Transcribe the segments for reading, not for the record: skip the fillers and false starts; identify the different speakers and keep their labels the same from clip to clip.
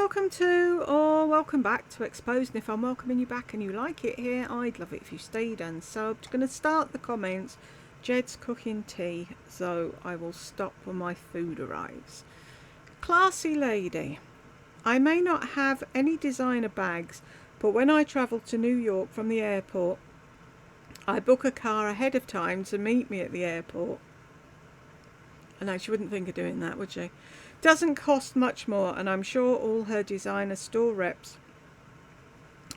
Speaker 1: welcome to, or welcome back to Exposed. And if I'm welcoming you back and you like it here, I'd love it if you stayed and subbed. Going to start the comments. Jed's cooking tea, so I will stop when my food arrives. Classy lady. I may not have any designer bags, but when I travel to New York from the airport, I book a car ahead of time to meet me at the airport. I know she wouldn't think of doing that, would she? Doesn't cost much more, and I'm sure all her designer store reps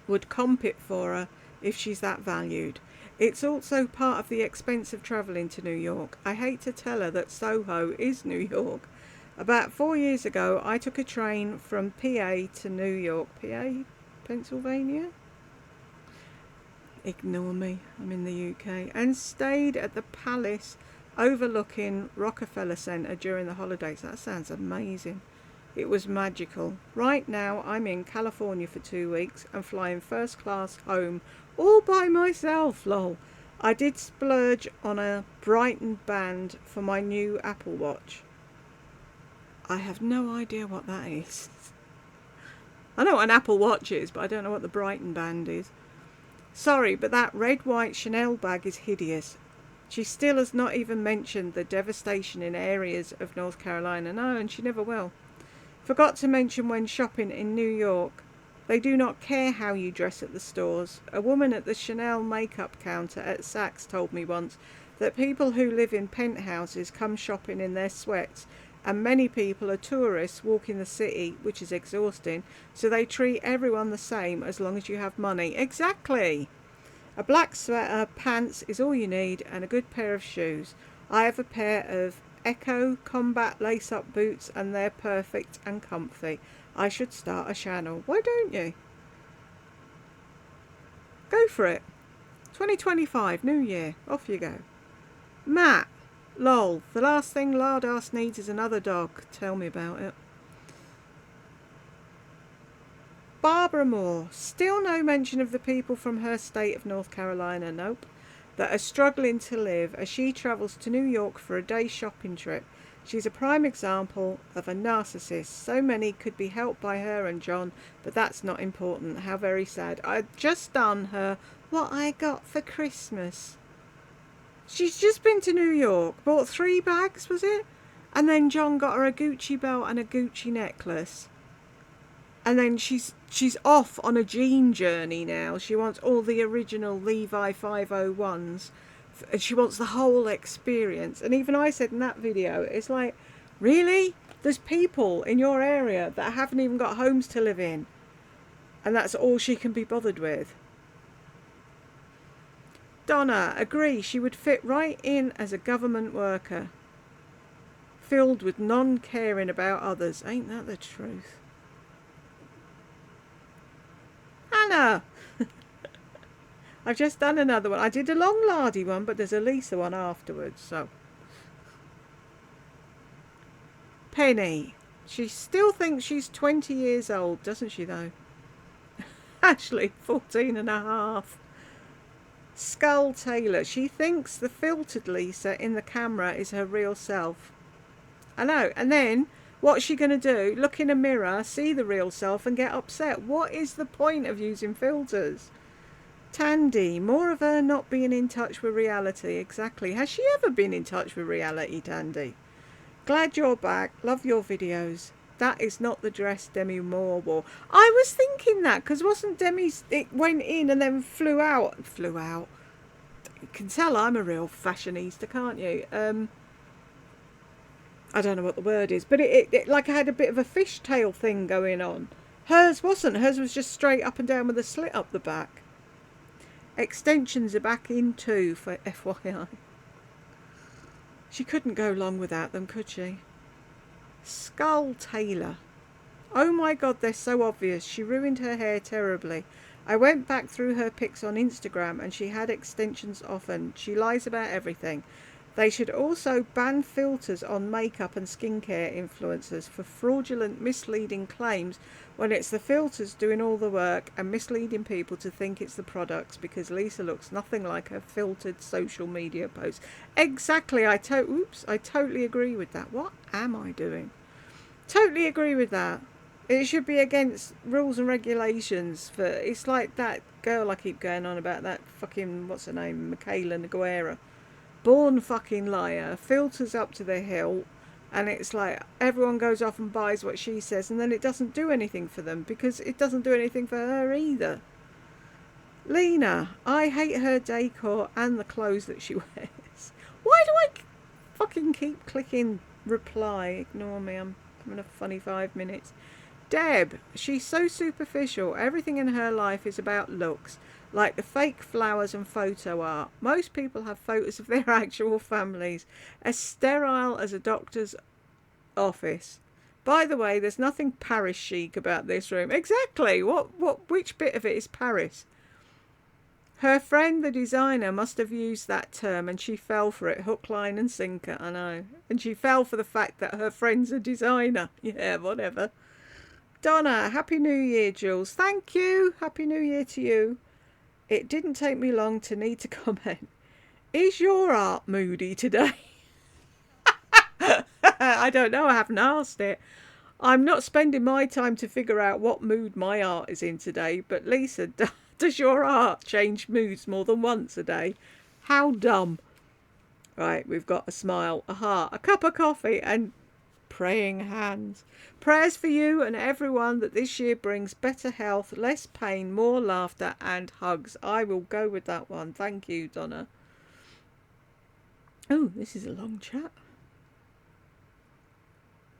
Speaker 1: would comp it for her if she's that valued. It's also part of the expense of travelling to New York. I hate to tell her that Soho is New York. About 4 years ago, I took a train from PA to New York. PA? Pennsylvania? Ignore me, I'm in the UK. And stayed at the Palace overlooking Rockefeller Center during the holidays. That sounds amazing. It was magical. Right now I'm in California for 2 weeks and flying first class home all by myself, lol. I did splurge on a Brighton band for my new Apple Watch. I have no idea what that is. I know what an Apple Watch is, but I don't know what the Brighton band is. Sorry, but that red white Chanel bag is hideous. She still has not even mentioned the devastation in areas of North Carolina. No, and she never will. Forgot to mention when shopping in New York, they do not care how you dress at the stores. A woman at the Chanel makeup counter at Saks told me once that people who live in penthouses come shopping in their sweats, and many people are tourists walking the city, which is exhausting, so they treat everyone the same as long as you have money. Exactly! A black sweater, pants is all you need, and a good pair of shoes. I have a pair of Echo Combat lace-up boots, and they're perfect and comfy. I should start a channel. Why don't you? Go for it. 2025, New Year. Off you go. Matt. Lol. The last thing Lardass needs is another dog. Tell me about it. Barbara Moore. Still no mention of the people from her state of North Carolina, nope, that are struggling to live as she travels to New York for a day shopping trip. She's a prime example of a narcissist. So many could be helped by her and John, but that's not important. How very sad. I'd just done her what I got for Christmas. She's just been to New York, bought 3 bags, was it? And then John got her a Gucci belt and a Gucci necklace. And then she's off on a jean journey now. She wants all the original Levi 501s. And she wants the whole experience. And even I said in that video, it's like, really? There's people in your area that haven't even got homes to live in. And that's all she can be bothered with. Donna, agree. She would fit right in as a government worker. Filled with non-caring about others. Ain't that the truth? Hannah! I've just done another one. I did a long lardy one, but there's a Lisa one afterwards, so. Penny. She still thinks she's 20 years old, doesn't she, though? Ashley, 14 and a half. Skull Taylor. She thinks the filtered Lisa in the camera is her real self. I know. And then, what's she going to do? Look in a mirror, see the real self and get upset. What is the point of using filters? Tandy, more of her not being in touch with reality. Exactly. Has she ever been in touch with reality, Tandy? Glad you're back. Love your videos. That is not the dress Demi Moore wore. I was thinking that, because wasn't Demi's, it went in and then flew out. Flew out. You can tell I'm a real fashionista, can't you? I don't know what the word is, but it like I had a bit of a fishtail thing going on. Hers wasn't. Hers was just straight up and down with a slit up the back. Extensions are back in too, for FYI. She couldn't go long without them, could she? Skull Taylor. Oh my god, they're so obvious. She ruined her hair terribly. I went back through her pics on Instagram and she had extensions often. She lies about everything. They should also ban filters on makeup and skincare influencers for fraudulent, misleading claims when it's the filters doing all the work and misleading people to think it's the products, because Lisa looks nothing like her filtered social media posts. Exactly. I totally agree with that. What am I doing? Totally agree with that. It should be against rules and regulations. For it's like that girl I keep going on about, that fucking what's her name, Michaela Noguera. Born fucking liar, filters up to the hilt, and it's like everyone goes off and buys what she says, and then it doesn't do anything for them because it doesn't do anything for her either. Lena, I hate her decor and the clothes that she wears. Why do I fucking keep clicking reply? Ignore me, I'm having a funny 5 minutes. Deb, she's so superficial. Everything in her life is about looks, like the fake flowers and photo art. Most people have photos of their actual families, as sterile as a doctor's office. By the way, there's nothing Paris chic about this room. Exactly. Which bit of it is Paris? Her friend, the designer, must have used that term, and she fell for it, hook, line and sinker. I know. And she fell for the fact that her friend's a designer. Yeah, whatever. Donna, Happy New Year, Jules. Thank you. Happy New Year to you. It didn't take me long to need to comment. Is your art moody today? I don't know. I haven't asked it. I'm not spending my time to figure out what mood my art is in today. But Lisa, does your art change moods more than once a day? How dumb. Right, we've got a smile, a heart, a cup of coffee and praying hands. Prayers for you and everyone that this year brings better health, less pain, more laughter and hugs. I will go with that one. Thank you, Donna. Oh, this is a long chat.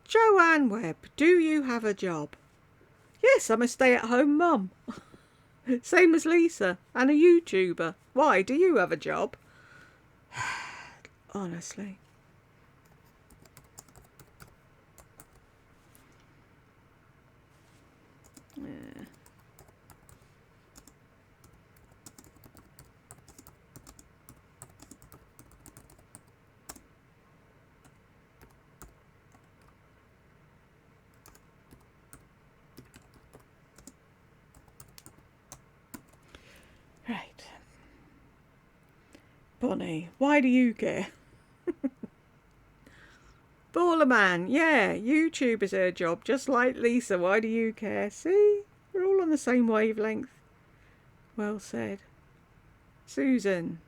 Speaker 1: Joanne Webb, do you have a job? Yes, I'm a stay-at-home mum. Same as Lisa, and a YouTuber. Why, do you have a job? Honestly. Yeah. Right. Bonnie, why do you care? Baller man, yeah, YouTube is her job, just like Lisa. Why do you care? See, we're all on the same wavelength. Well said. Susan,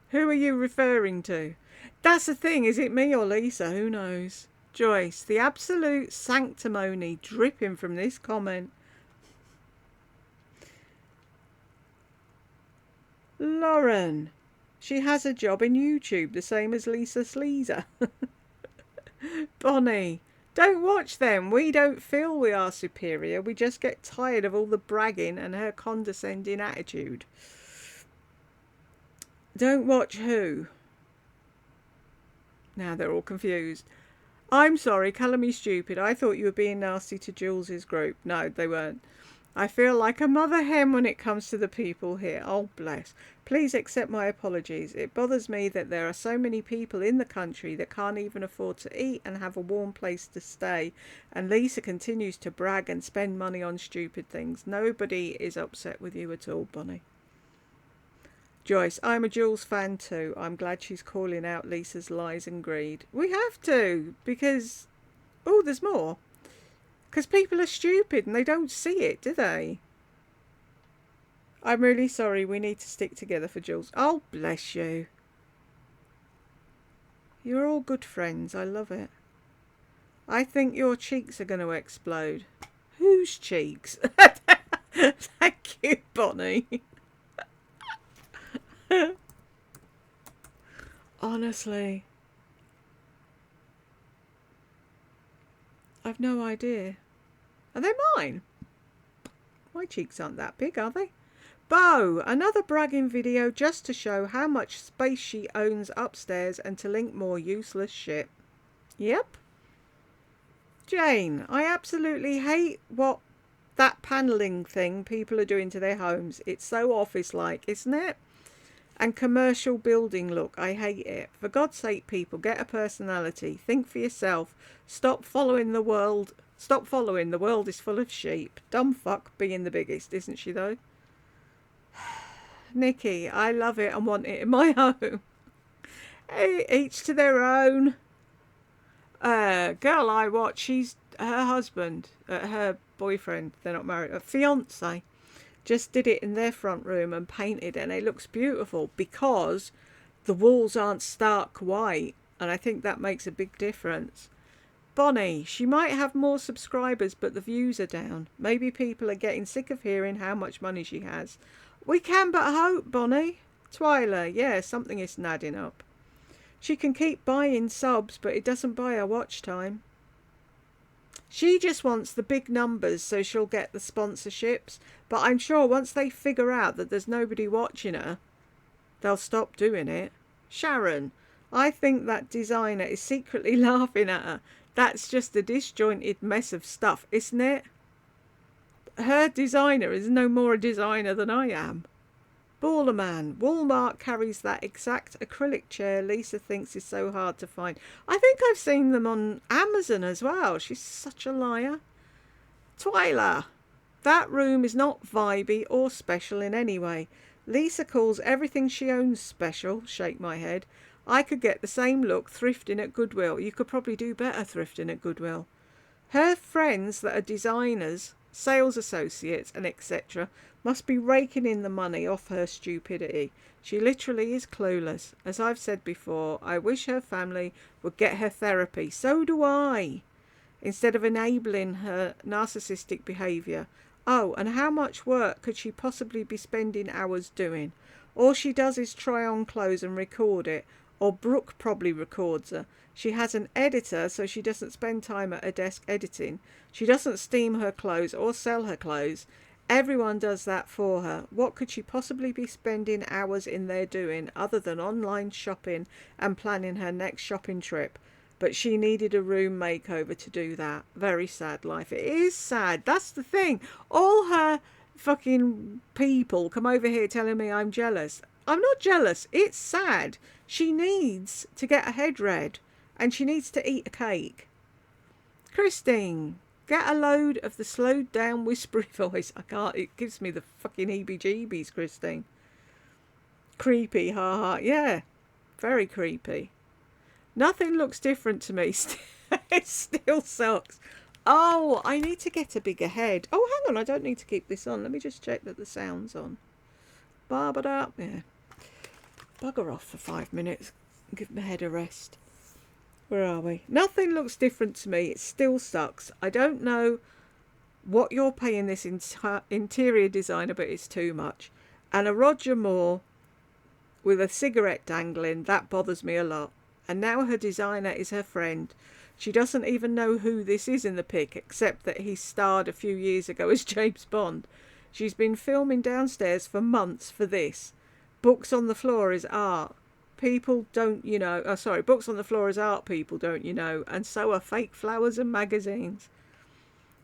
Speaker 1: who are you referring to? That's the thing, is it me or Lisa? Who knows? Joyce, the absolute sanctimony dripping from this comment. Lauren, she has a job in YouTube, the same as Lisa Sleazer. Bonnie, don't watch them. We don't feel we are superior. We just get tired of all the bragging and her condescending attitude. Don't watch who? Now they're all confused. I'm sorry, colour me stupid. I thought you were being nasty to Jules's group. No, they weren't. I feel like a mother hen when it comes to the people here. Oh, bless. Please accept my apologies. It bothers me that there are so many people in the country that can't even afford to eat and have a warm place to stay. And Lisa continues to brag and spend money on stupid things. Nobody is upset with you at all, Bonnie. Joyce, I'm a Jules fan too. I'm glad she's calling out Lisa's lies and greed. We have to, because... Oh, there's more. Because people are stupid and they don't see it, do they? I'm really sorry. We need to stick together for Jules. Oh, bless you. You're all good friends. I love it. I think your cheeks are going to explode. Whose cheeks? Thank you, Bonnie. Honestly. I've no idea. Are they mine? My cheeks aren't that big, are they? Bo, another bragging video just to show how much space she owns upstairs and to link more useless shit. Yep. Jane, I absolutely hate what that panelling thing people are doing to their homes. It's so office-like, isn't it? And commercial building look. I hate it. For God's sake, people, get a personality. Think for yourself. Stop following the world. Stop following. The world is full of sheep. Dumb fuck being the biggest, isn't she, though? Nikki, I love it and want it in my home. Hey, each to their own. Girl I watch, she's her husband, her boyfriend, they're not married, a fiance, just did it in their front room and painted it, and it looks beautiful because the walls aren't stark white, and I think that makes a big difference. Bonnie, she might have more subscribers, but the views are down. Maybe people are getting sick of hearing how much money she has. We can but hope, Bonnie. Twyla, yeah, something isn't adding up. She can keep buying subs, but it doesn't buy her watch time. She just wants the big numbers so she'll get the sponsorships. But I'm sure once they figure out that there's nobody watching her, they'll stop doing it. Sharon, I think that designer is secretly laughing at her. That's just a disjointed mess of stuff, isn't it? Her designer is no more a designer than I am. Ballerman, Walmart carries that exact acrylic chair Lisa thinks is so hard to find. I think I've seen them on Amazon as well. She's such a liar. Twyla, that room is not vibey or special in any way. Lisa calls everything she owns special. Shake my head. I could get the same look thrifting at Goodwill. You could probably do better thrifting at Goodwill. Her friends that are designers, sales associates and etc. must be raking in the money off her stupidity. She literally is clueless. As I've said before, I wish her family would get her therapy. So do I. Instead of enabling her narcissistic behaviour. Oh, and how much work could she possibly be spending hours doing? All she does is try on clothes and record it. Or Brooke probably records her. She has an editor, so she doesn't spend time at her desk editing. She doesn't steam her clothes or sell her clothes. Everyone does that for her. What could she possibly be spending hours in there doing other than online shopping and planning her next shopping trip? But she needed a room makeover to do that. Very sad life. It is sad. That's the thing. All her fucking people come over here telling me I'm jealous. I'm not jealous. It's sad. She needs to get her head read. And she needs to eat a cake. Christine, get a load of the slowed down whispery voice. I can't. It gives me the fucking heebie-jeebies, Christine. Creepy, ha ha. Yeah, very creepy. Nothing looks different to me. It still sucks. Oh, I need to get a bigger head. Oh, hang on. I don't need to keep this on. Let me just check that the sound's on. Barbara, yeah. Bugger off for 5 minutes. Give my head a rest. Where are we? Nothing looks different to me. It still sucks. I don't know what you're paying this interior designer, but it's too much. And a Roger Moore with a cigarette dangling, that bothers me a lot. And now her designer is her friend. She doesn't even know who this is in the pic, except that he starred a few years ago as James Bond. She's been filming downstairs for months for this. Books on the floor is art. People don't, you know... Oh, sorry. Books on the floor is art, people don't, you know. And so are fake flowers and magazines.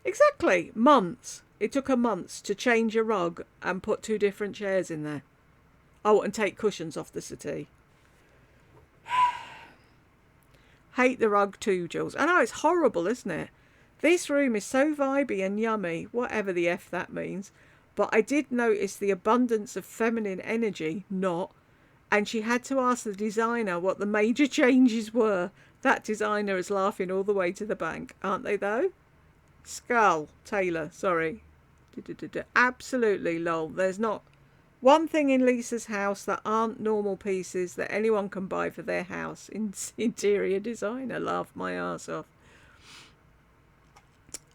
Speaker 1: Exactly. Months. It took her months to change a rug and put 2 different chairs in there. Oh, and take cushions off the settee. Hate the rug too, Jules. I know, it's horrible, isn't it? This room is so vibey and yummy, whatever the F that means. But I did notice the abundance of feminine energy, and she had to ask the designer what the major changes were. That designer is laughing all the way to the bank, aren't they though? Skull, Taylor, sorry. Absolutely, lol. There's not one thing in Lisa's house that aren't normal pieces that anyone can buy for their house. Interior designer, laugh my ass off.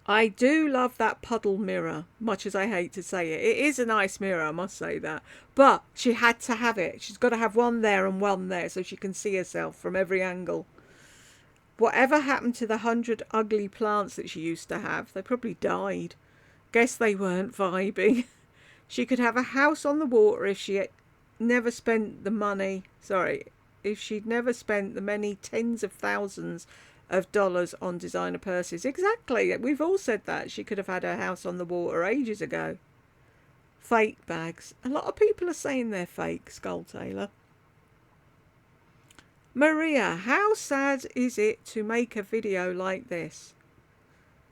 Speaker 1: I do love that puddle mirror, much as I hate to say it. It is a nice mirror, I must say that. But she had to have it. She's got to have one there and one there so she can see herself from every angle. Whatever happened to the 100 ugly plants that she used to have? They probably died. Guess they weren't vibing. She could have a house on the water if she had never spent the money. Sorry, if she'd never spent the many tens of thousands of dollars on designer purses. Exactly. We've all said that. She could have had her house on the water ages ago. Fake bags. A lot of people are saying they're fake, Skull Taylor. Maria, how sad is it to make a video like this?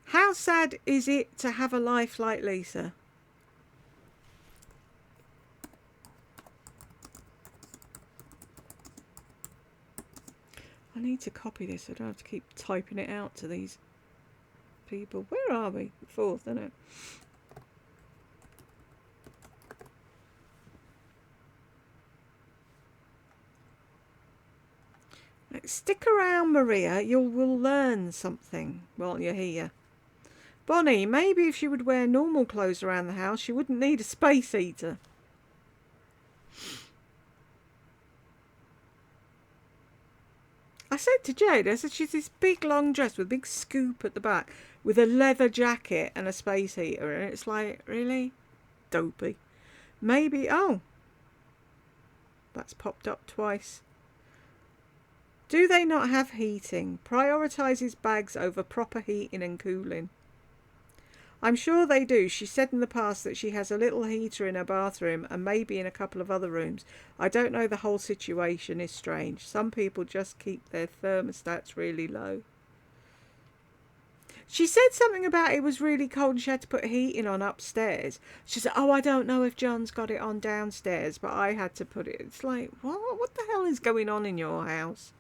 Speaker 1: How sad is it to have a life like Lisa? I need to copy this. I don't have to keep typing it out to these people. Where are we? 4th, isn't it? Stick around, Maria. You will learn something while you're here. Bonnie, maybe if she would wear normal clothes around the house, she wouldn't need a space heater. I said to Jade, I said, she's this big long dress with a big scoop at the back with a leather jacket and a space heater. And it's like, really? Dopey. Maybe, oh, that's popped up twice. Do they not have heating? Prioritises bags over proper heating and cooling. I'm sure they do. She said in the past that she has a little heater in her bathroom and maybe in a couple of other rooms. I don't know, the whole situation is strange. Some people just keep their thermostats really low. She said something about it was really cold and she had to put heating on upstairs. She said, oh, I don't know if John's got it on downstairs, but I had to put it. It's like, what the hell is going on in your house?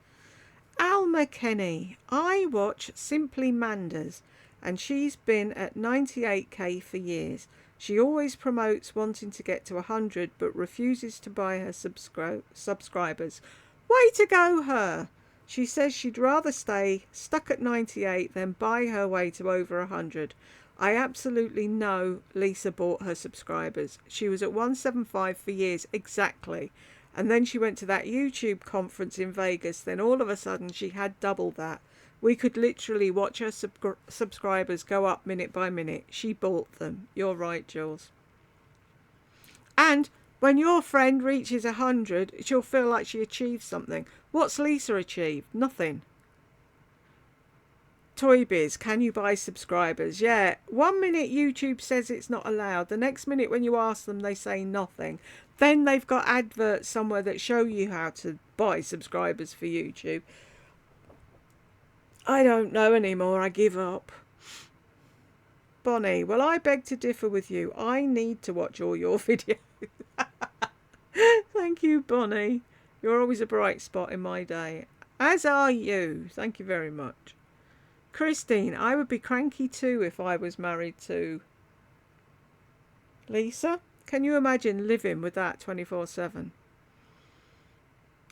Speaker 1: Alma Kenny, I watch Simply Manders, and she's been at 98k for years. She always promotes wanting to get to 100, but refuses to buy her subscribers. Way to go, her! She says she'd rather stay stuck at 98 than buy her way to over 100. I absolutely know Lisa bought her subscribers. She was at 175 for years, exactly. And then she went to that YouTube conference in Vegas. Then all of a sudden she had double that. We could literally watch her subscribers go up minute by minute. She bought them. You're right, Jules. And when your friend reaches 100, she'll feel like she achieved something. What's Lisa achieved? Nothing. Toy Biz, can you buy subscribers? Yeah, 1 minute YouTube says it's not allowed. The next minute when you ask them, they say nothing. Then they've got adverts somewhere that show you how to buy subscribers for YouTube. I don't know anymore. I give up. Bonnie, well, I beg to differ with you. I need to watch all your videos. Thank you, Bonnie. You're always a bright spot in my day. As are you. Thank you very much. Christine, I would be cranky too if I was married to Lisa. Can you imagine living with that 24/7?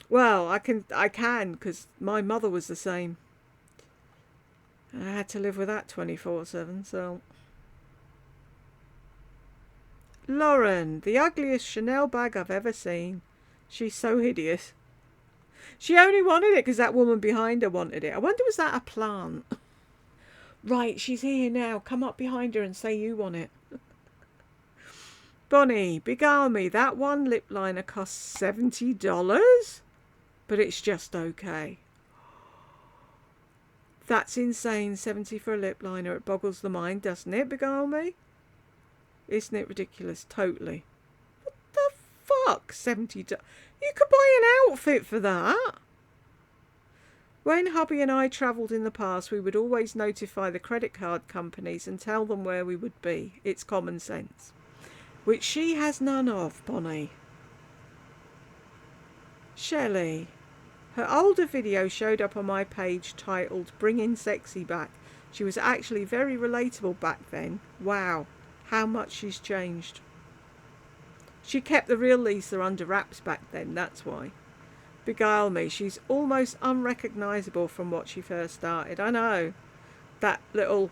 Speaker 1: Well, I can, because my mother was the same. I had to live with that 24/7, so. Lauren, the ugliest Chanel bag I've ever seen. She's so hideous. She only wanted it because that woman behind her wanted it. I wonder, was that a plant? Right, she's here now. Come up behind her and say you want it. Bonnie, beguile me. That one lip liner costs $70? But it's just okay. That's insane. 70 for a lip liner. It boggles the mind, doesn't it, beguile me? Isn't it ridiculous? Totally. What the fuck? $70? You could buy an outfit for that. When hubby and I travelled in the past, we would always notify the credit card companies and tell them where we would be. It's common sense. Which she has none of, Bonnie. Shelley. Her older video showed up on my page titled Bringing Sexy Back. She was actually very relatable back then. Wow, how much she's changed. She kept the real Lisa under wraps back then, that's why. Beguile me, she's almost unrecognisable from what she first started. I know, that little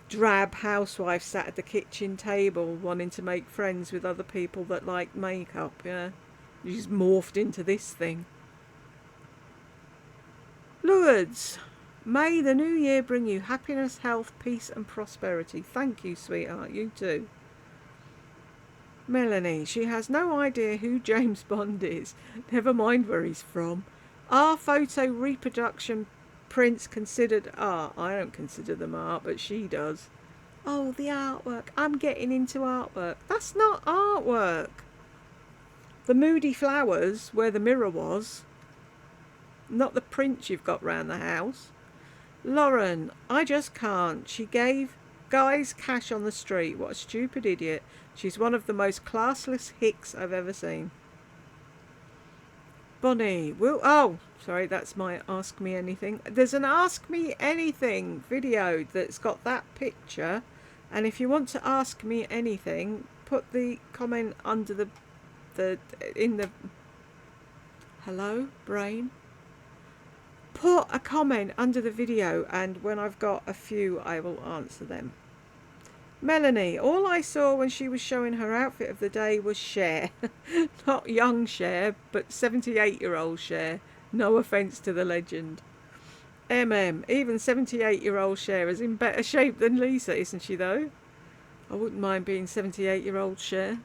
Speaker 1: drab housewife sat at the kitchen table wanting to make friends with other people that like makeup, yeah. She's morphed into this thing. Lourdes, may the new year bring you happiness, health, peace and prosperity. Thank you, sweetheart, you too. Melanie, she has no idea who James Bond is. Never mind where he's from. Are photo reproduction prints considered art? I don't consider them art, but she does. Oh, the artwork. I'm getting into artwork. That's not artwork. The Moody Flowers, where the mirror was. Not the print you've got round the house. Lauren, I just can't. She gave guys cash on the street. What a stupid idiot. She's one of the most classless hicks I've ever seen. Bonnie, oh, sorry, that's my Ask Me Anything. There's an Ask Me Anything video that's got that picture. And if you want to ask me anything, put the comment under in the, hello, brain? Put a comment under the video, and when I've got a few, I will answer them. Melanie, all I saw when she was showing her outfit of the day was Cher. Not young Cher, but 78-year-old Cher. No offence to the legend. Even 78-year-old Cher is in better shape than Lisa, isn't she though? I wouldn't mind being 78-year-old Cher.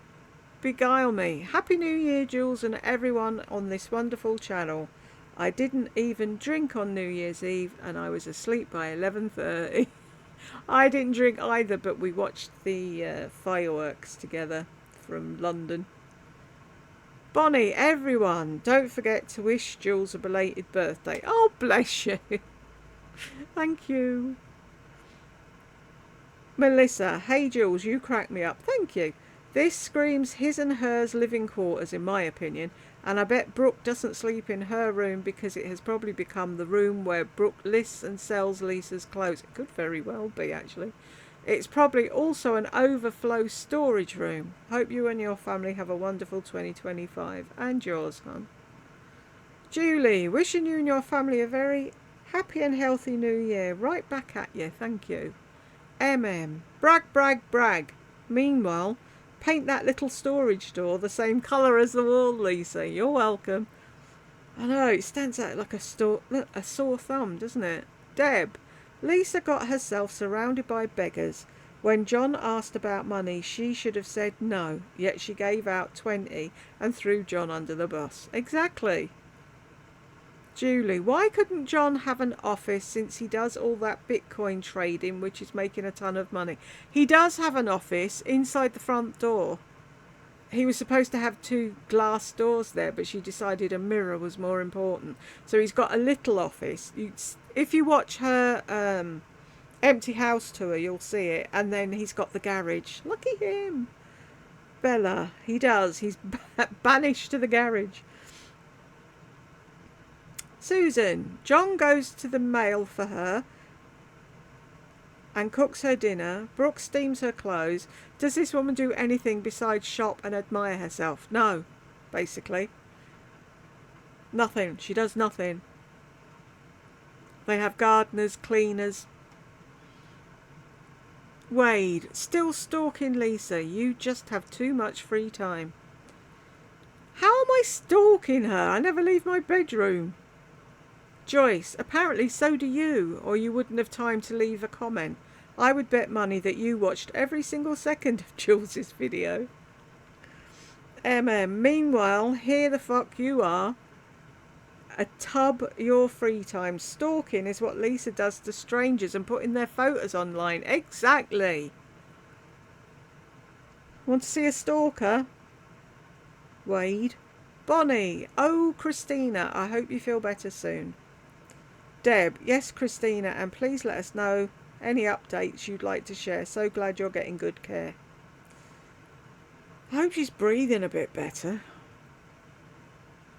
Speaker 1: Beguile me. Happy New Year, Jules, and everyone on this wonderful channel. I didn't even drink on New Year's Eve, and I was asleep by 11:30. I didn't drink either, but we watched the fireworks together from London. Bonnie, everyone, don't forget to wish Jules a belated birthday. Oh, bless you. Thank you. Melissa, hey Jules, you crack me up. Thank you. This screams his and hers living quarters, in my opinion, and I bet Brooke doesn't sleep in her room because it has probably become the room where Brooke lists and sells Lisa's clothes. It could very well be, actually. It's probably also an overflow storage room. Hope you and your family have a wonderful 2025. And yours, hon. Julie, wishing you and your family a very happy and healthy new year. Right back at you. Thank you. Brag, brag, brag. Meanwhile, paint that little storage door the same colour as the wall, Lisa. You're welcome. I know, it stands out like a sore thumb, doesn't it? Deb, Lisa got herself surrounded by beggars. When John asked about money, she should have said no, yet she gave out 20 and threw John under the bus. Exactly. Julie, why couldn't John have an office since he does all that Bitcoin trading, which is making a ton of money? He does have an office inside the front door. He was supposed to have 2 glass doors there, but she decided a mirror was more important. So he's got a little office. If you watch her empty house tour, you'll see it. And then he's got the garage. Lucky him. Bella, he does. He's banished to the garage. Susan, John goes to the mail for her and cooks her dinner. Brooke steams her clothes. Does this woman do anything besides shop and admire herself? No, basically. Nothing. She does nothing. They have gardeners, cleaners. Wade, still stalking Lisa. You just have too much free time. How am I stalking her? I never leave my bedroom. Joyce, apparently so do you, or you wouldn't have time to leave a comment. I would bet money that you watched every single second of Jules's video. Meanwhile, here the fuck you are. A tub your free time. Stalking is what Lisa does to strangers and putting their photos online. Exactly. Want to see a stalker? Wade. Bonnie. Oh, Christina, I hope you feel better soon. Deb, yes, Christina, and please let us know any updates you'd like to share. So glad you're getting good care. I hope she's breathing a bit better.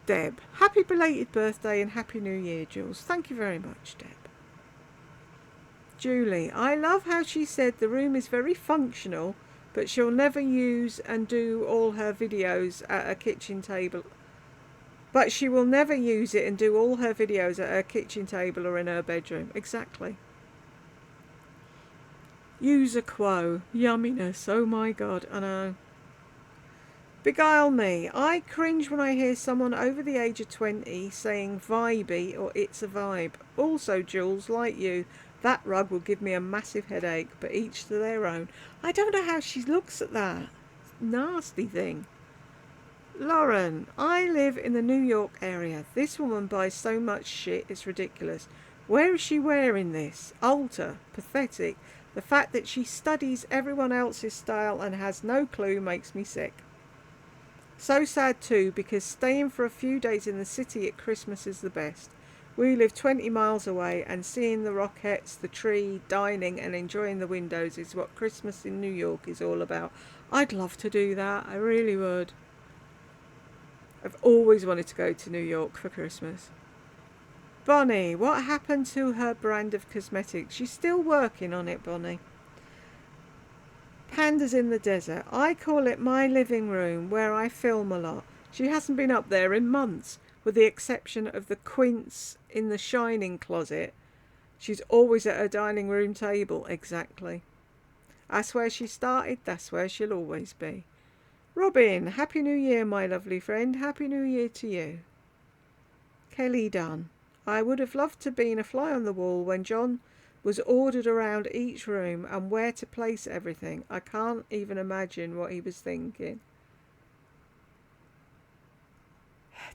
Speaker 1: Deb, happy belated birthday and happy new year, Jules. Thank you very much, Deb. Julie, I love how she said the room is very functional, but she'll never use and do all her videos at a kitchen table. But she will never use it and do all her videos at her kitchen table or in her bedroom. Exactly. User quo. Yumminess. Oh my God. I know. Beguile me. I cringe when I hear someone over the age of 20 saying vibey or it's a vibe. Also, Jules, like you, that rug will give me a massive headache, but each to their own. I don't know how she looks at that. Nasty thing. Lauren, I live in the New York area. This woman buys so much shit, it's ridiculous. Where is she wearing this? Alter. Pathetic. The fact that she studies everyone else's style and has no clue makes me sick. So sad too, because staying for a few days in the city at Christmas is the best. We live 20 miles away, and seeing the Rockettes, the tree, dining and enjoying the windows is what Christmas in New York is all about. I'd love to do that. I really would. I've always wanted to go to New York for Christmas. Bonnie, what happened to her brand of cosmetics? She's still working on it, Bonnie. Pandas in the desert. I call it my living room where I film a lot. She hasn't been up there in months, with the exception of the quince in the shining closet. She's always at her dining room table. Exactly. That's where she started. That's where she'll always be. Robin, Happy New Year, my lovely friend. Happy New Year to you. Kelly Dunn. I would have loved to been a fly on the wall when John was ordered around each room and where to place everything. I can't even imagine what he was thinking.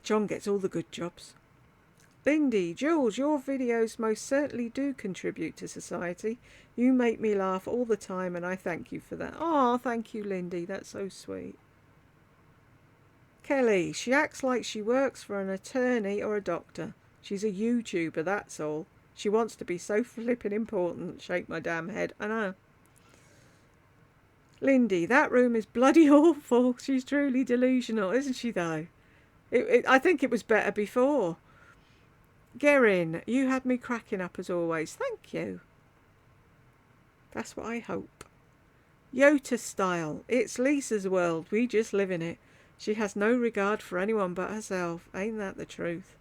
Speaker 1: John gets all the good jobs. Lindy, Jules, your videos most certainly do contribute to society. You make me laugh all the time and I thank you for that. Oh, thank you, Lindy. That's so sweet. Kelly, she acts like she works for an attorney or a doctor. She's a YouTuber, that's all. She wants to be so flippin' important. Shake my damn head. I know. Lindy, that room is bloody awful. She's truly delusional, isn't she, though? I think it was better before. Gerin, you had me cracking up as always. Thank you. That's what I hope. Yota style. It's Lisa's world. We just live in it. She has no regard for anyone but herself. Ain't that the truth?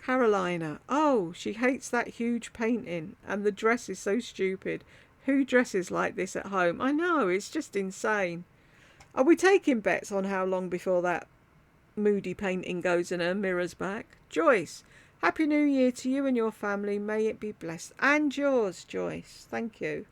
Speaker 1: Carolina. Oh, she hates that huge painting. And the dress is so stupid. Who dresses like this at home? I know, it's just insane. Are we taking bets on how long before that moody painting goes and her mirror's back? Joyce. Happy New Year to you and your family. May it be blessed. And yours, Joyce. Thank you.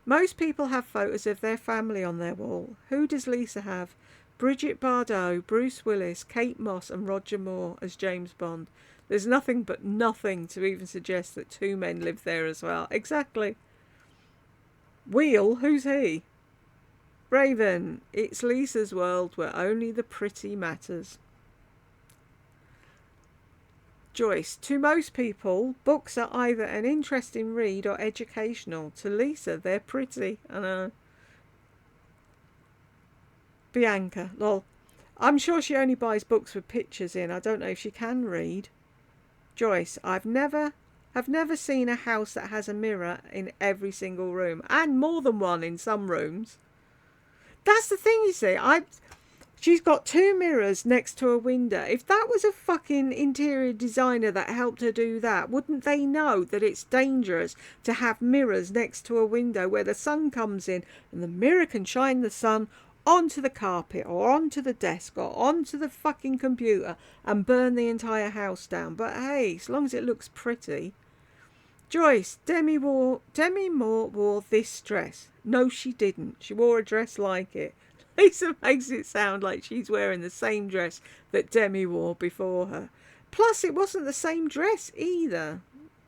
Speaker 1: Most people have photos of their family on their wall. Who does Lisa have? Bridget Bardot, Bruce Willis, Kate Moss and Roger Moore as James Bond. There's nothing but nothing to even suggest that two men live there as well. Exactly. Wheel? Who's he? Raven. It's Lisa's world where only the pretty matters. Joyce. To most people, books are either an interesting read or educational. To Lisa, they're pretty. I know. Bianca. Lol. I'm sure she only buys books with pictures in. I don't know if she can read. Joyce. I've never seen a house that has a mirror in every single room. And more than one in some rooms. That's the thing, you see. She's got two mirrors next to a window. If that was a fucking interior designer that helped her do that, wouldn't they know that it's dangerous to have mirrors next to a window where the sun comes in and the mirror can shine the sun onto the carpet or onto the desk or onto the fucking computer and burn the entire house down? But hey, as long as it looks pretty. Joyce. Demi Moore wore this dress. No, she didn't. She wore a dress like it. Lisa makes it sound like she's wearing the same dress that Demi wore before her. Plus, it wasn't the same dress either.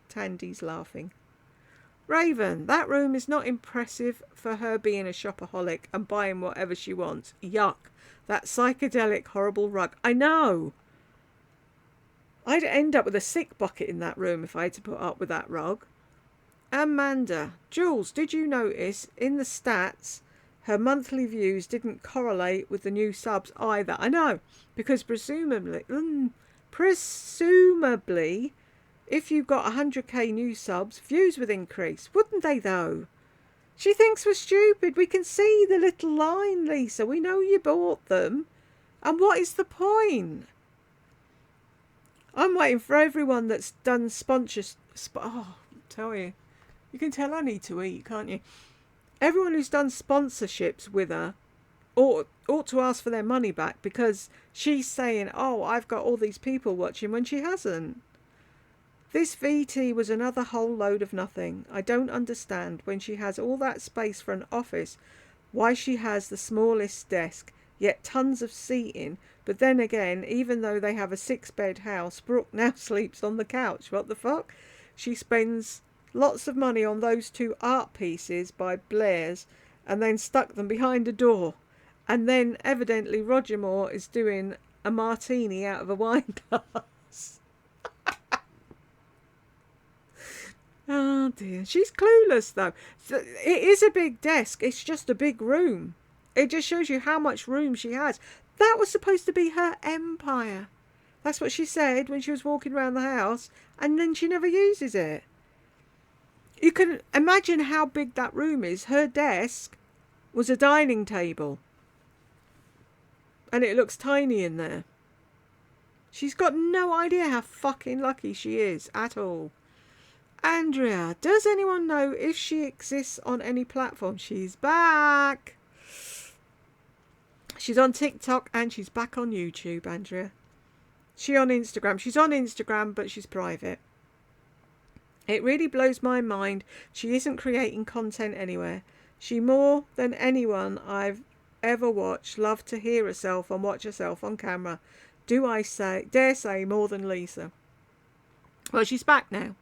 Speaker 1: Tandy's laughing. Raven. That room is not impressive for her being a shopaholic and buying whatever she wants. Yuck. That psychedelic horrible rug. I know. I'd end up with a sick bucket in that room if I had to put up with that rug. Amanda. Jules, did you notice in the stats her monthly views didn't correlate with the new subs either? I know, because presumably, if you got 100k new subs, views would increase. Wouldn't they, though? She thinks we're stupid. We can see the little line, Lisa. We know you bought them. And what is the point? I'm waiting for everyone that's done tell you. You can tell I need to eat, can't you? Everyone who's done sponsorships with her ought to ask for their money back, because she's saying, oh, I've got all these people watching, when she hasn't. This VT was another whole load of nothing. I don't understand, when she has all that space for an office, why she has the smallest desk, yet tons of seating. But then again, even though they have a 6-bed house, Brooke now sleeps on the couch. What the fuck? She spends lots of money on those 2 art pieces by Blair's and then stuck them behind a door. And then evidently Roger Moore is doing a martini out of a wine glass. Oh dear. She's clueless though. It is a big desk. It's just a big room. It just shows you how much room she has. That was supposed to be her empire. That's what she said when she was walking around the house, and then she never uses it. You can imagine how big that room is. Her desk was a dining table, and it looks tiny in there. She's got no idea how fucking lucky she is at all. Andrea, does anyone know if she exists on any platform? She's back. She's on TikTok and she's back on YouTube, Andrea. She's on Instagram. She's on Instagram, but she's private. It really blows my mind she isn't creating content anywhere. She, more than anyone I've ever watched, loved to hear herself and watch herself on camera. Dare say more than Lisa. Well, she's back now.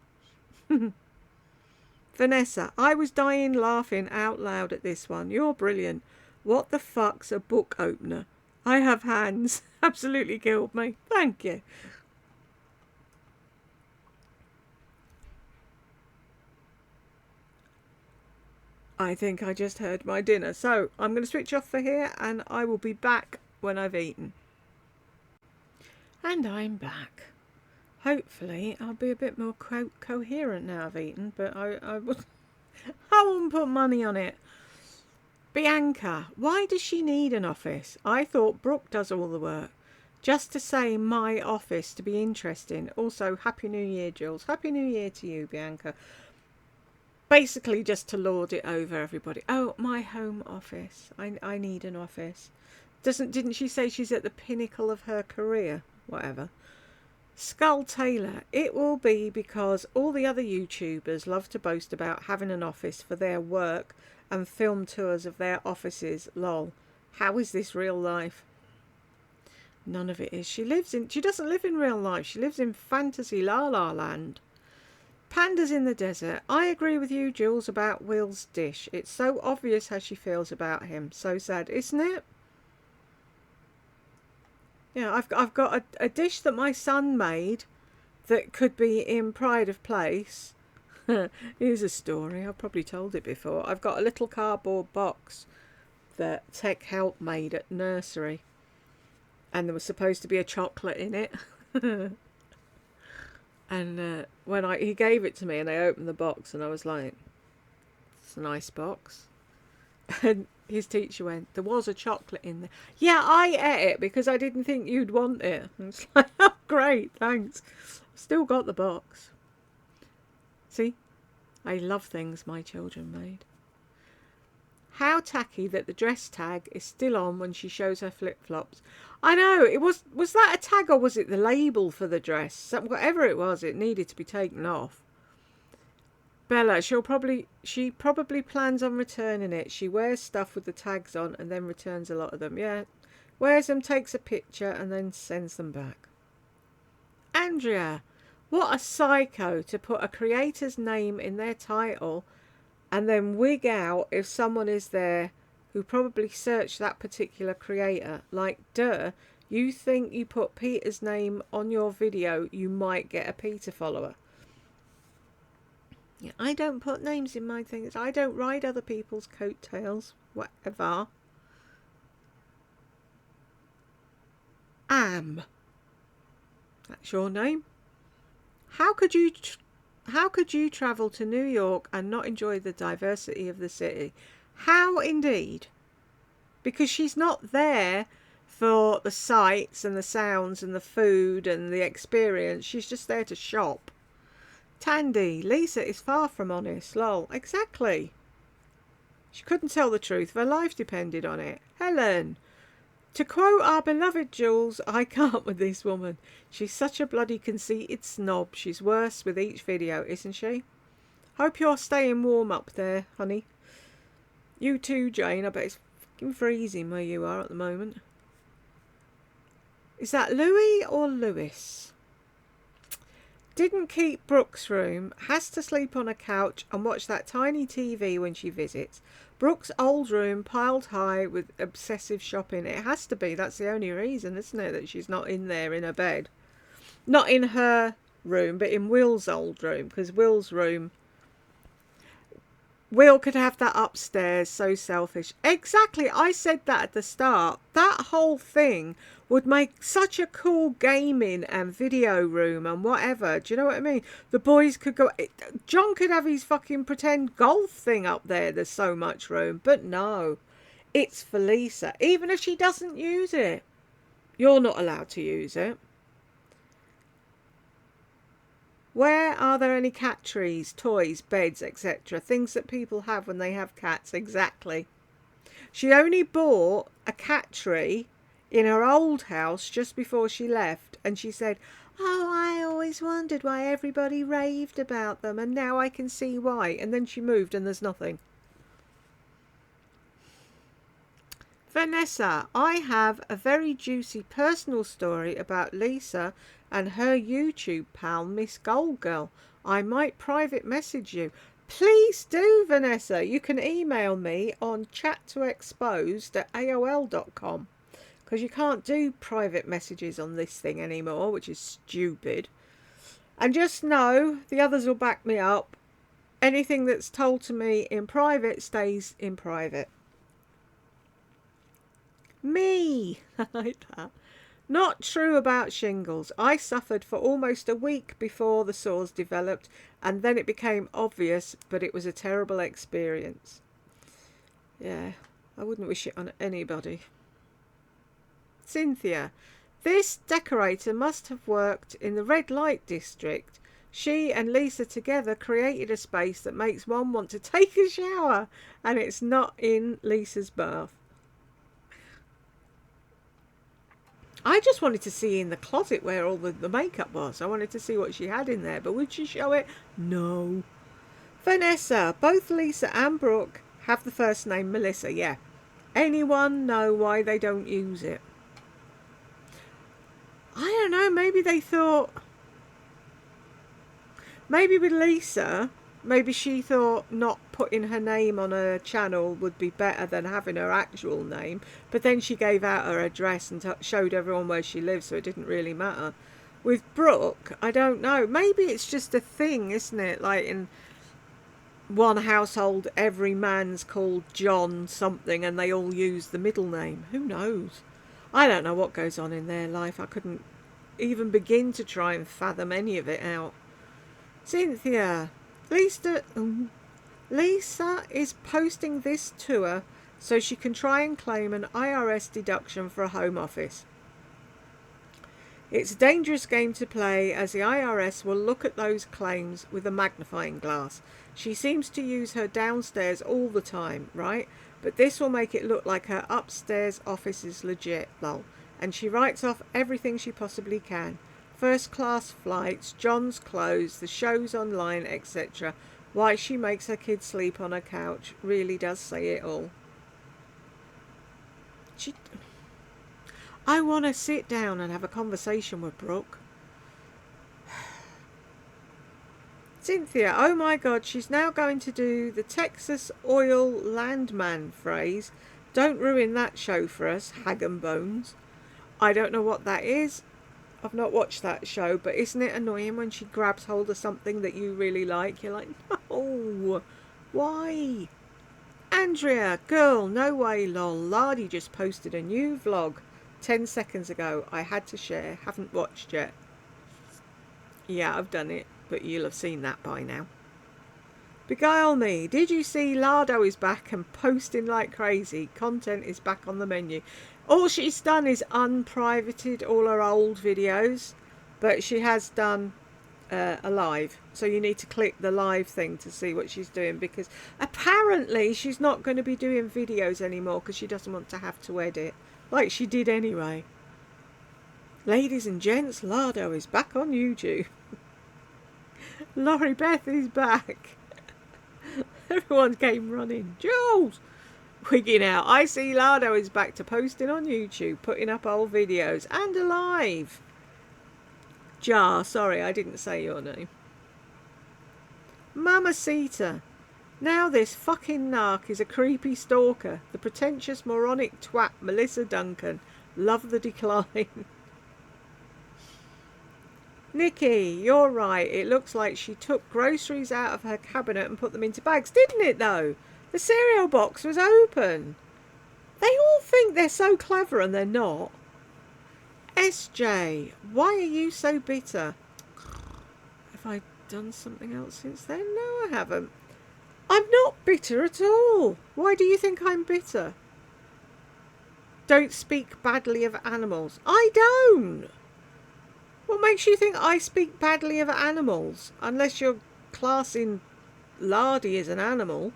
Speaker 1: Vanessa, I was dying laughing out loud at this one. You're brilliant. What the fuck's a book opener? I have hands. Absolutely killed me. Thank you. I think I just heard my dinner. So I'm going to switch off for here and I will be back when I've eaten. And I'm back. Hopefully I'll be a bit more coherent now I've eaten, but I won't put money on it. Bianca, why does she need an office? I thought Brooke does all the work. Just to say my office to be interesting. Also, Happy New Year, Jules. Happy New Year to you, Bianca. Basically just to lord it over everybody. Oh, my home office. I need an office. Didn't she say she's at the pinnacle of her career? Whatever. Skull Taylor, it will be because all the other YouTubers love to boast about having an office for their work and film tours of their offices. Lol. How is this real life? None of it is. She doesn't live in real life. She lives in fantasy la la land. Pandas in the desert. I agree with you, Jules, about Will's dish. It's so obvious how she feels about him. So sad, isn't it? Yeah, I've got a dish that my son made that could be in Pride of Place. Here's a story. I've probably told it before. I've got a little cardboard box that Tech Help made at nursery. And there was supposed to be a chocolate in it. And when he gave it to me and I opened the box and I was like, it's a nice box. And his teacher went, there was a chocolate in there. Yeah, I ate it because I didn't think you'd want it. And it's like, oh, great, thanks. Still got the box. See, I love things my children made. How tacky that the dress tag is still on when she shows her flip-flops. I know, it was that a tag or was it the label for the dress? Whatever it was, it needed to be taken off. Bella, she probably plans on returning it. She wears stuff with the tags on and then returns a lot of them. Yeah, wears them, takes a picture and then sends them back. Andrea, what a psycho to put a creator's name in their title and then wig out if someone is there who probably searched that particular creator. Like, duh, you think you put Peter's name on your video, you might get a Peter follower. Yeah, I don't put names in my things. I don't ride other people's coattails. Whatever. That's your name? How could you travel to New York and not enjoy the diversity of the city? How indeed? Because she's not there for the sights and the sounds and the food and the experience. She's just there to shop. Tandy, Lisa is far from honest. Lol. Exactly. She couldn't tell the truth if her life depended on it. Helen. To quote our beloved Jules, I can't with this woman. She's such a bloody conceited snob. She's worse with each video, isn't she? Hope you're staying warm up there, honey. You too, Jane. I bet it's fucking freezing where you are at the moment. Is that Louis or Lewis? Didn't keep Brooke's room. Has to sleep on a couch and watch that tiny TV when she visits. Brooke's old room piled high with obsessive shopping. It has to be. That's the only reason, isn't it, that she's not in there in her bed. Not in her room, but in Will's old room. Because Will's room Will could have that upstairs, so selfish. Exactly, I said that at the start. That whole thing would make such a cool gaming and video room and whatever. Do you know what I mean? The boys could go... John could have his fucking pretend golf thing up there. There's so much room. But no, it's for Lisa. Even if she doesn't use it, you're not allowed to use it. Where are there any cat trees, toys, beds, etc.? Things that people have when they have cats. Exactly. She only bought a cat tree in her old house just before she left. And she said, oh, I always wondered why everybody raved about them. And now I can see why. And then she moved and there's nothing. Vanessa, I have a very juicy personal story about Lisa and her YouTube pal, Miss Gold Girl. I might private message you. Please do, Vanessa. You can email me on chattoexposed@aol.com because you can't do private messages on this thing anymore, which is stupid. And just know, the others will back me up, anything that's told to me in private stays in private. Me! I like that. Not true about shingles. I suffered for almost a week before the sores developed, and then it became obvious, but it was a terrible experience. Yeah, I wouldn't wish it on anybody. Cynthia, this decorator must have worked in the red light district. She and Lisa together created a space that makes one want to take a shower, and it's not in Lisa's bath. I just wanted to see in the closet where all the makeup was. I wanted to see what she had in there, but would she show it? No. Vanessa, both Lisa and Brooke have the first name Melissa, yeah. Anyone know why they don't use it? I don't know, maybe they thought... Maybe with Lisa, maybe she thought not putting her name on her channel would be better than having her actual name. But then she gave out her address and showed everyone where she lives, so it didn't really matter. With Brooke, I don't know. Maybe it's just a thing, isn't it? Like in one household, every man's called John something and they all use the middle name. Who knows? I don't know what goes on in their life. I couldn't even begin to try and fathom any of it out. Cynthia, Lisa is posting this to her so she can try and claim an IRS deduction for a home office. It's a dangerous game to play as the IRS will look at those claims with a magnifying glass. She seems to use her downstairs all the time, right? But this will make it look like her upstairs office is legit, lol. And she writes off everything she possibly can. First class flights, John's clothes, the shows online, etc. Why she makes her kids sleep on her couch really does say it all. I want to sit down and have a conversation with Brooke. Cynthia, oh my God, she's now going to do the Texas oil landman phrase. Don't ruin that show for us, hag and bones. I don't know what that is. I've not watched that show, but isn't it annoying when she grabs hold of something that you really like? You're like, no, why? Andrea, girl, no way, lol. Lardy just posted a new vlog 10 seconds ago. I had to share. Haven't watched yet. Yeah, I've done it, but you'll have seen that by now. Beguile me. Did you see Lardo is back and posting like crazy? Content is back on the menu. All she's done is unprivated all her old videos, but she has done a live. So you need to click the live thing to see what she's doing, because apparently she's not going to be doing videos anymore because she doesn't want to have to edit, like she did anyway. Ladies and gents, Lardo is back on YouTube. Laurie Beth is back. Everyone came running. Jules! Wigging out. I see Lardo is back to posting on YouTube, putting up old videos, and alive. Jar, sorry, I didn't say your name. Mamacita. Now this fucking narc is a creepy stalker. The pretentious moronic twat Melissa Duncan. Love the decline. Nikki, you're right. It looks like she took groceries out of her cabinet and put them into bags, didn't it, though? The cereal box was open. They all think they're so clever and they're not. SJ, why are you so bitter? Have I done something else since then? No, I haven't. I'm not bitter at all. Why do you think I'm bitter? Don't speak badly of animals. I don't. What makes you think I speak badly of animals? Unless you're classing Lardy as an animal.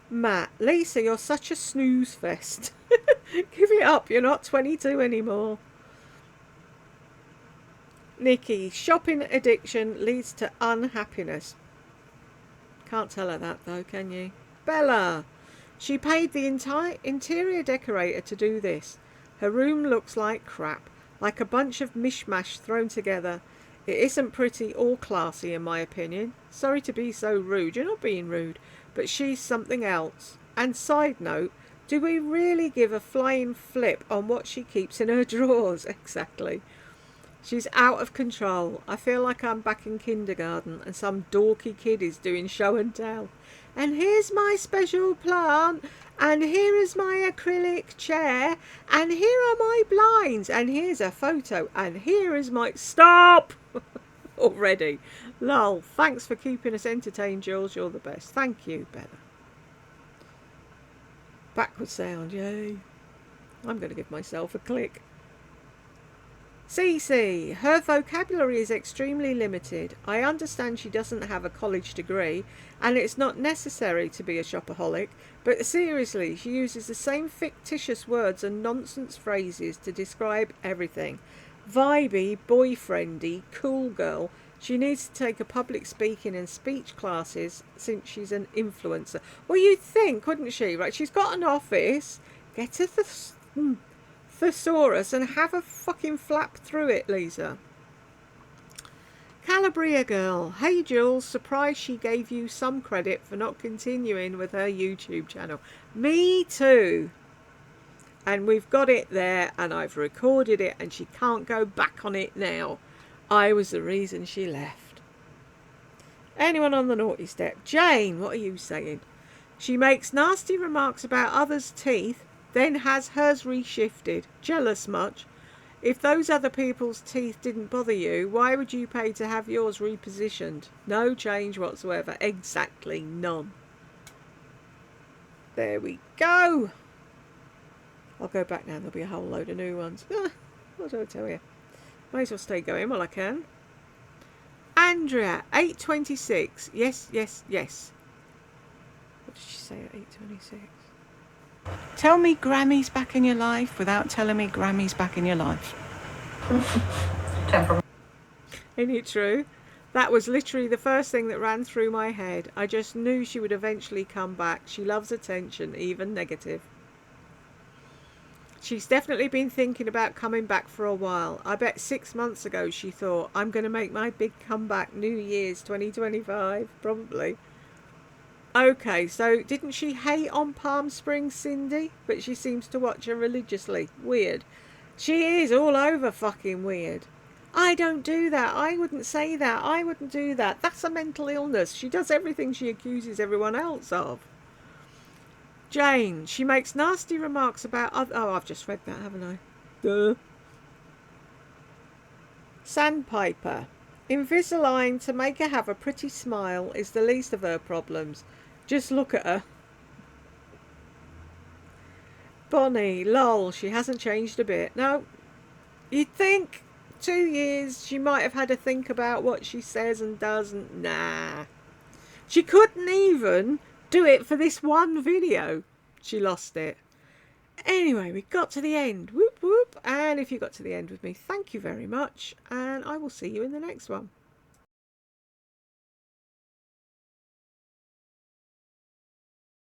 Speaker 1: Matt, Lisa, you're such a snooze fest. Give it up, you're not 22 anymore. Nikki, shopping addiction leads to unhappiness. Can't tell her that though, can you? Bella, she paid the entire interior decorator to do this. Her room looks like crap, like a bunch of mishmash thrown together. It isn't pretty or classy in my opinion. Sorry to be so rude, you're not being rude, but she's something else. And side note, do we really give a flying flip on what she keeps in her drawers? Exactly. She's out of control. I feel like I'm back in kindergarten and some dorky kid is doing show and tell. And here's my special plant, and here is my acrylic chair, and here are my blinds, and here's a photo, and here is my... Stop! Already. Lol, thanks for keeping us entertained, Jules. You're the best. Thank you, Bella. Backward sound, yay. I'm going to give myself a click. Cece, her vocabulary is extremely limited. I understand she doesn't have a college degree and it's not necessary to be a shopaholic, but seriously, she uses the same fictitious words and nonsense phrases to describe everything. Vibey, boyfriendy, cool girl. She needs to take a public speaking and speech classes since she's an influencer. Well, you'd think, wouldn't she? Right, she's got an office. Get a thesaurus and have a fucking flap through it, Lisa. Calabria girl. Hey, Jules, surprised she gave you some credit for not continuing with her YouTube channel. Me too. And we've got it there and I've recorded it and she can't go back on it now. I was the reason she left. Anyone on the naughty step? Jane, what are you saying? She makes nasty remarks about others' teeth, then has hers reshifted. Jealous much? If those other people's teeth didn't bother you, why would you pay to have yours repositioned? No change whatsoever. Exactly none. There we go. I'll go back now. There'll be a whole load of new ones. What do I tell you? Might as well stay going while I can. Andrea, 8:26. Yes, yes, yes. What did she say at 8:26? Tell me Grammy's back in your life without telling me Grammy's back in your life. Isn't it true? That was literally the first thing that ran through my head. I just knew she would eventually come back. She loves attention, even negative. She's definitely been thinking about coming back for a while. I bet 6 months ago she thought, I'm going to make my big comeback New Year's 2025. Probably. Okay, so didn't she hate on Palm Springs, Cindy? But she seems to watch her religiously. Weird. She is all over fucking weird. I don't do that. I wouldn't say that. I wouldn't do that. That's a mental illness. She does everything she accuses everyone else of. Jane, she makes nasty remarks about other... Oh, I've just read that, haven't I? Duh. Sandpiper. Invisalign to make her have a pretty smile is the least of her problems. Just look at her. Bonnie, lol, she hasn't changed a bit. No, you'd think 2 years she might have had to think about what she says and doesn't. Nah. She couldn't even do it for this one video. She lost it. Anyway, we got to the end. Whoop whoop. And if you got to the end with me, thank you very much. And I will see you in the next one.